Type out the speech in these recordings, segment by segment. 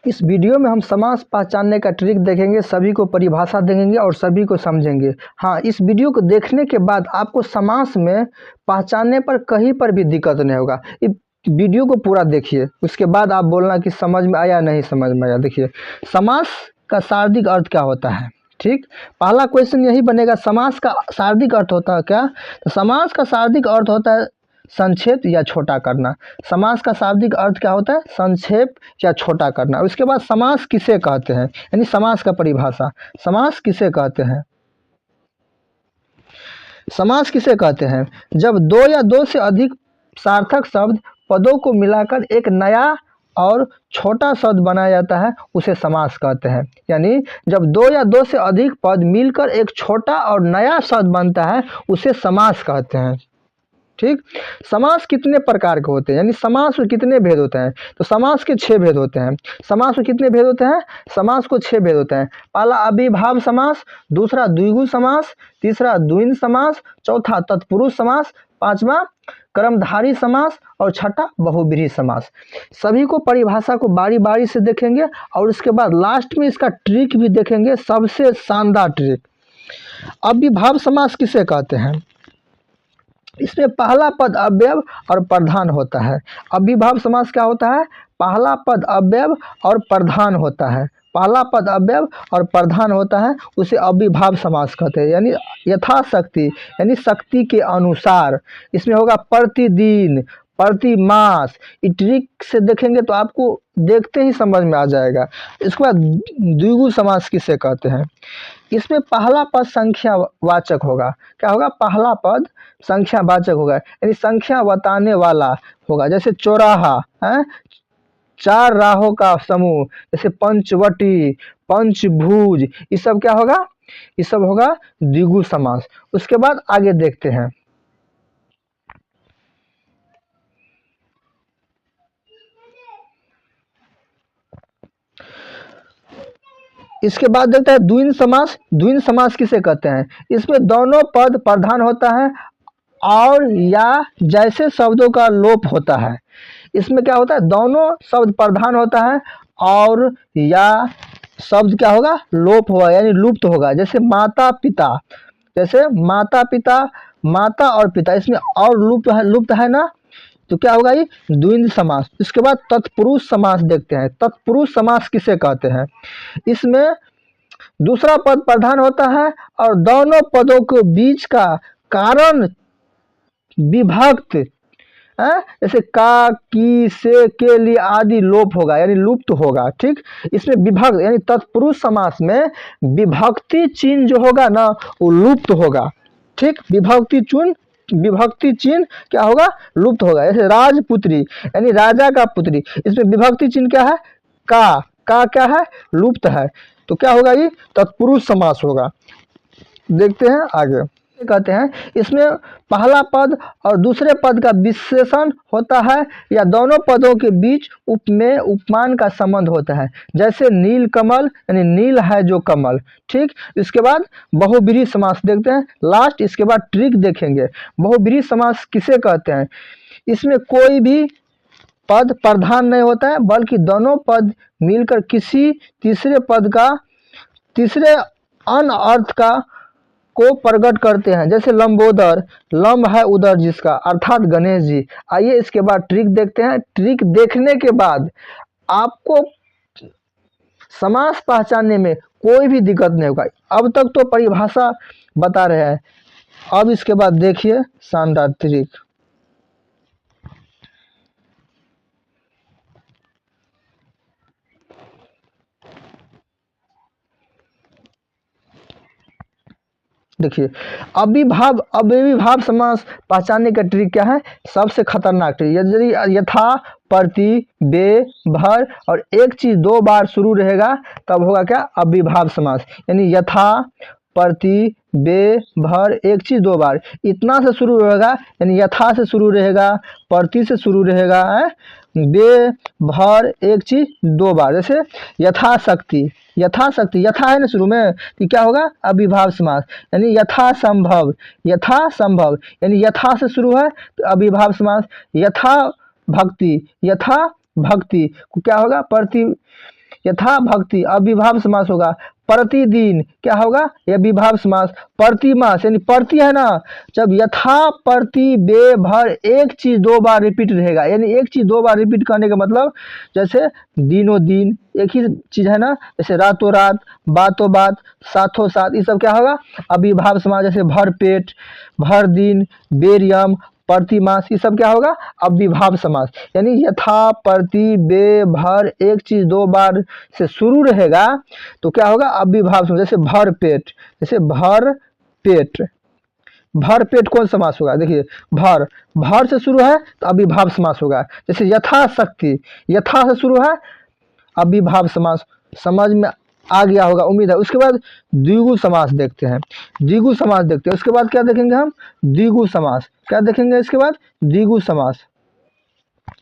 इस वीडियो में हम समास पहचानने का ट्रिक देखेंगे, सभी को परिभाषा देंगे और सभी को समझेंगे। हाँ, इस वीडियो को देखने के बाद आपको समास में पहचानने पर कहीं पर भी दिक्कत नहीं होगा। इस वीडियो को पूरा देखिए, उसके बाद आप बोलना कि समझ में आया नहीं समझ में आया। देखिए, समास का शाब्दिक अर्थ क्या होता है। ठीक, पहला क्वेश्चन यही बनेगा, समास का शाब्दिक अर्थ होता है क्या। तो समास का शाब्दिक अर्थ होता है संक्षेप या छोटा करना। समास का शाब्दिक अर्थ क्या होता है, संक्षेप या छोटा करना। उसके बाद समास किसे कहते हैं, यानी समास का परिभाषा। समास किसे कहते हैं, समास किसे कहते हैं, जब दो या दो से अधिक सार्थक शब्द पदों को मिलाकर एक नया और छोटा शब्द बनाया जाता है, उसे समास कहते हैं। यानी जब दो या दो से अधिक पद मिलकर एक छोटा और नया शब्द बनता है, उसे समास कहते हैं। ठीक, समास कितने प्रकार के होते हैं, यानी समास में कितने भेद होते हैं। तो समास के 6 भेद होते हैं। समास में कितने भेद होते हैं, समास को 6 भेद होते हैं। पहला अविभाव समास, दूसरा द्विगु समास, तीसरा द्विंद समास, चौथा तत्पुरुष समास, पांचवा कर्मधारी समास और छठा बहुब्रीहि समास। सभी को परिभाषा को बारी बारी से देखेंगे और उसके बाद लास्ट में इसका ट्रिक भी देखेंगे, सबसे शानदार ट्रिक। अविभाव समास किसे कहते हैं, इसमें पहला पद अव्यय और प्रधान होता है। अविभाव समास क्या होता है, पहला पद अव्यय और प्रधान होता है। पहला पद अव्यय और प्रधान होता है, उसे अविभाव समास कहते हैं। यानी यथाशक्ति, यानी शक्ति के अनुसार। इसमें होगा प्रतिदिन, प्रति मास। इस ट्रिक से देखेंगे तो आपको देखते ही समझ में आ जाएगा। इसके बाद द्विगु समास किसे कहते हैं, इसमें पहला पद संख्यावाचक होगा। क्या होगा, पहला पद संख्यावाचक होगा, यानी संख्या बताने वाला होगा। जैसे चौराहा है, 4 राहों का समूह। जैसे पंचवटी, पंचभुज, ये सब क्या होगा, ये सब होगा द्विगु समास। उसके बाद आगे देखते हैं। इसके बाद देखते हैं द्विंद समास। द्विंद समास किसे कहते हैं, इसमें दोनों पद प्रधान होता है और या जैसे शब्दों का लोप होता है। इसमें क्या होता है, दोनों शब्द प्रधान होता है और या शब्द क्या होगा, लोप होगा, यानी लुप्त होगा। जैसे माता पिता, जैसे माता पिता, माता और पिता, इसमें और लुप्त है ना, तो क्या होगा, ये द्विंद समास। इसके बाद तत्पुरुष समास देखते हैं। तत्पुरुष समास किसे कहते हैं, इसमें दूसरा पद प्रधान होता है और दोनों पदों के बीच का कारण विभक्त है। जैसे का, की, से, के लिए आदि लोप होगा, यानी लुप्त होगा। ठीक, इसमें विभक्त, यानी तत्पुरुष समास में विभक्ति चिन्ह जो होगा ना, वो लुप्त होगा। ठीक, विभक्ति चिन्ह क्या होगा, लुप्त होगा। जैसे राजपुत्री, यानी राजा का पुत्री, इसमें विभक्ति चिन्ह क्या है, का क्या है, लुप्त है। तो क्या होगा, ये तत्पुरुष समास होगा। देखते हैं आगे। कहते हैं इसमें पहला पद और दूसरे पद का विशेषण होता है या दोनों पदों के बीच उपमेय उपमान का संबंध होता है। जैसे नील कमल, यानी नील है जो कमल। ठीक, इसके बाद बहुब्रीहि समास देखते हैं लास्ट। इसके बाद ट्रिक देखेंगे। बहुब्रीहि समास किसे कहते हैं, इसमें कोई भी पद प्रधान नहीं होता है, बल्कि दोनों पद मिलकर किसी तीसरे पद का, तीसरे अन्य अर्थ का को प्रकट करते हैं। जैसे लंबोदर, लंब है उदर जिसका, अर्थात गणेश जी। आइए इसके बाद ट्रिक देखते हैं। ट्रिक देखने के बाद आपको समास पहचानने में कोई भी दिक्कत नहीं होगा। अब तक तो परिभाषा बता रहे हैं, अब इसके बाद देखिए शानदार ट्रिक। देखिए, अविभाव समास पहचानने का ट्रिक क्या है, सबसे खतरनाक ट्रिक। यदि यथा, प्रति, बे, भर और एक चीज 2 बार शुरू रहेगा, तब होगा क्या, अविभाव समास। यानी यथा, प्रति, बे, भर, एक चीज 2 बार, इतना से शुरू रहेगा, यानी यथा से शुरू रहेगा, प्रति से शुरू रहेगा, बे, भर, एक चीज 2 बार। जैसे यथाशक्ति, यथाशक्ति, यथा है ना शुरू में, तो क्या होगा, अविभाव समास। यानी यथासंभव, यथासंभव, यानी यथा से शुरू है तो अविभाव समास। यथा भक्ति, यथा भक्ति को क्या होगा, प्रति यथा भक्ति अविभाव समास होगा। प्रतिदिन क्या होगा, यह विभाव समास। प्रतिमास यानी प्रति है ना, जब यथा प्रति बे भर एक चीज दो बार रिपीट रहेगा, यानी एक चीज दो बार रिपीट करने का मतलब जैसे दिनों दिन एक ही चीज है ना, जैसे रातों रात, बातों बात, साथों साथ, ये सब क्या होगा अविभाव समास। जैसे भर पेट, भर दिन, बेरियम, प्रतिमास, ये सब क्या होगा अविभाव समास। यानी यथा प्रति बे भर एक चीज दो बार से शुरू रहेगा तो क्या होगा अविभाव समास। जैसे भर पेट, जैसे भर पेट, भर पेट कौन समास होगा, देखिए भर, भर से शुरू है तो अविभाव समास होगा। जैसे यथाशक्ति, यथा से शुरू है अविभाव समास। समझ में आ गया होगा उम्मीद है। उसके बाद द्विगु समास देखते हैं, द्विगु समास देखते हैं। उसके बाद क्या देखेंगे हम, द्विगु समास। क्या देखेंगे इसके बाद, द्विगु समास।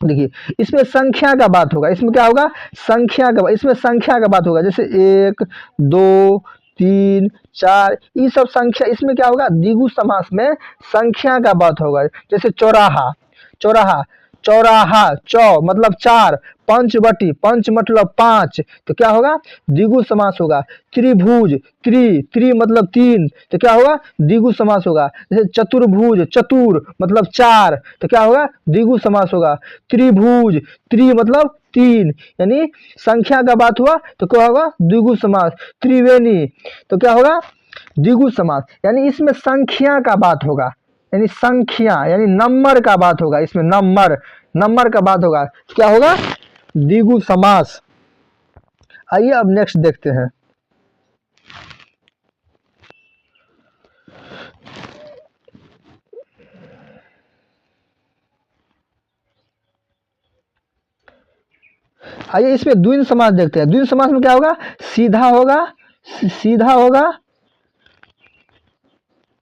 देखिए इसमें संख्या का बात होगा, इसमें क्या होगा संख्या का, इसमें संख्या का बात होगा। जैसे 1 2 3 4 ये सब संख्या, इसमें क्या होगा द्विगु समास में संख्या का बात होगा। जैसे चौराहा, चौराहा, चौराहा, चौ मतलब 4, पंचवटी, पंच मतलब 5, तो क्या होगा द्विगु समास होगा। त्रिभुज, त्रि मतलब 3, तो क्या होगा द्विगु समास होगा। जैसे चतुर्भुज, चतुर मतलब 4, तो क्या होगा द्विगु समास होगा। त्रिभुज, त्रि मतलब 3, यानी संख्या का बात हुआ तो क्या होगा द्विगु समास। त्रिवेणी, तो क्या होगा द्विगु समास। यानी इसमें संख्या का बात होगा, यानी संख्या यानी नंबर का बात होगा। इसमें नंबर, नंबर का बात होगा, क्या होगा द्विगु समास। आइए अब नेक्स्ट देखते हैं। आइए इसमें द्विंद समास देखते हैं। द्विंद समास में क्या होगा, सीधा होगा, सीधा होगा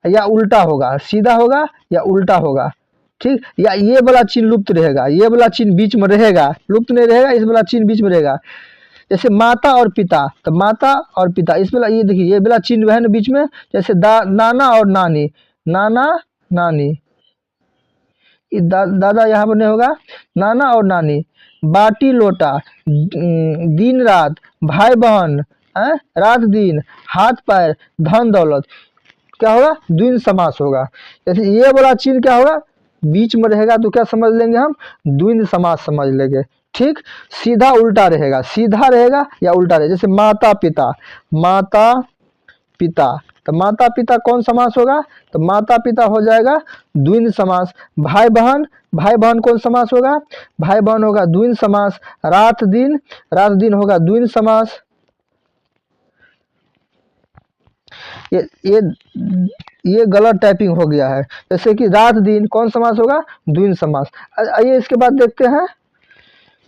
या उल्टा होगा, सीधा होगा या उल्टा होगा, ठीक। या ये वाला चिन्ह लुप्त रहेगा, ये वाला चिन्ह बीच में रहेगा, लुप्त नहीं रहेगा, इस वाला चिन्ह बीच में रहेगा। जैसे माता और पिता, तो माता और पिता, इस वाला ये देखिए ये वाला चिन्ह है ना बीच में। जैसे नाना और नानी, नाना नानी, दादा यहाँ पर नहीं होगा, नाना और नानी। बाटी लोटा, दिन रात, भाई बहन, रात दिन, हाथ पैर, धन दौलत, क्या होगा द्विंद समास होगा। जैसे ये वाला चिन्ह क्या होगा बीच में रहेगा तो क्या समझ लेंगे हम द्विंद समास समझ लेंगे, ठीक। सीधा उल्टा रहेगा, सीधा रहेगा या उल्टा रहेगा। जैसे माता पिता, माता पिता, तो माता पिता कौन समास होगा, तो माता पिता हो जाएगा द्विंद समास। भाई बहन, भाई बहन कौन समास होगा, भाई बहन होगा द्विंद समास। रात दिन, रात दिन होगा द्विंद समास। ये गलत टाइपिंग हो गया है। जैसे कि रात दिन कौन समास होगा द्विंद समास। आइए इसके बाद देखते हैं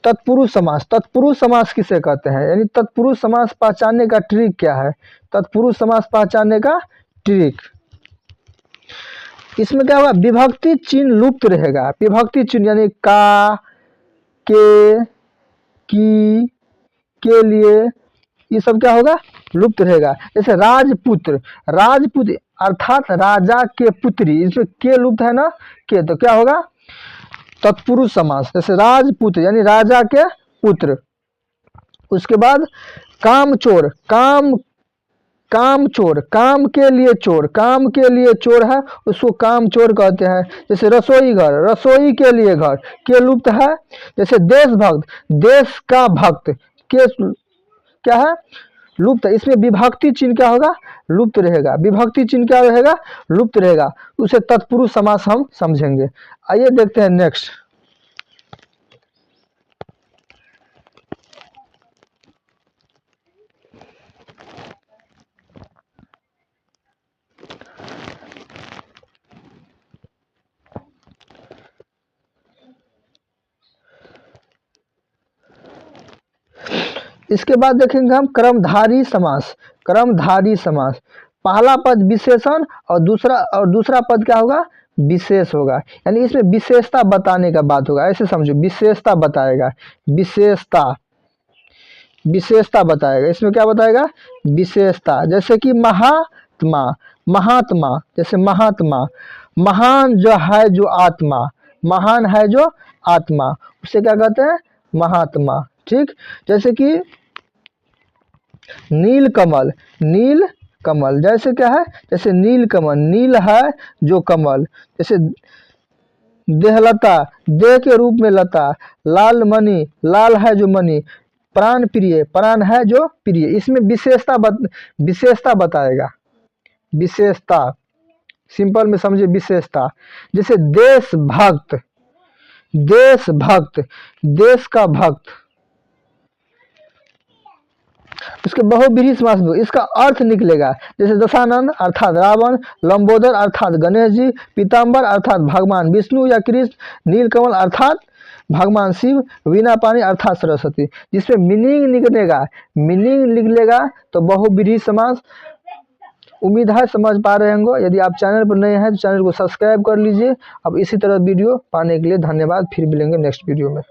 तत्पुरुष समास। तत्पुरुष समास किसे कहते हैं, यानी तत्पुरुष समास पहचानने का ट्रिक क्या है, तत्पुरुष समास पहचानने का ट्रिक। इसमें क्या होगा विभक्ति चिन्ह लुप्त रहेगा, विभक्ति चिन्ह यानी का, के, की, के लिए, ये सब क्या होगा लुप्त रहेगा। जैसे राजपुत्र, राजपुत्र अर्थात राजा के पुत्री, इसमें के लुप्त है ना के, तो क्या होगा तत्पुरुष समास। जैसे राजपुत्र यानी राजा के पुत्र। उसके बाद कामचोर, काम चोर, काम के लिए चोर, काम के लिए चोर है उसको काम चोर कहते हैं। जैसे रसोई घर, रसोई के लिए घर, के लुप्त है। जैसे देशभक्त, देश का भक्त, के क्या है लुप्त है। इसमें विभक्ति चिन्ह क्या होगा लुप्त रहेगा, विभक्ति चिन्ह क्या रहेगा लुप्त रहेगा, उसे तत्पुरुष समास हम समझेंगे। आइए देखते हैं नेक्स्ट। इसके बाद देखेंगे हम क्रमधारी समास। क्रमधारी समास, पहला पद विशेषण और दूसरा पद क्या होगा विशेष होगा, यानी इसमें विशेषता बताने का बात होगा। ऐसे समझो विशेषता बताएगा, विशेषता, विशेषता बताएगा। इसमें क्या बताएगा विशेषता। जैसे कि महात्मा, महात्मा, जैसे महात्मा, महान जो है जो आत्मा, महान है जो आत्मा, उसे क्या कहते हैं महात्मा, ठीक। जैसे कि नील कमल, नील कमल जैसे क्या है, जैसे नील कमल, नील है जो कमल, जैसे देहलता, देह के रूप में लता, लाल मणि, लाल है जो मणि, प्राण प्रिय, प्राण है जो प्रिय। इसमें विशेषता बताएगा, विशेषता, सिंपल में समझे विशेषता। जैसे देशभक्त, देशभक्त, देश का भक्त, इसके बहुव्रीहि समास में इसका अर्थ निकलेगा। जैसे दशानन अर्थात रावण, लंबोदर अर्थात गणेश जी, पीताम्बर अर्थात भगवान विष्णु या कृष्ण, नीलकमल अर्थात भगवान शिव, वीणा पानी अर्थात सरस्वती। जिसमें मीनिंग निकलेगा, मीनिंग निकलेगा तो बहुव्रीहि समास। उम्मीद है समझ पा रहे होंगे। यदि आप चैनल पर नए हैं तो चैनल को सब्सक्राइब कर लीजिए। अब इसी तरह वीडियो पाने के लिए धन्यवाद। फिर मिलेंगे नेक्स्ट वीडियो में।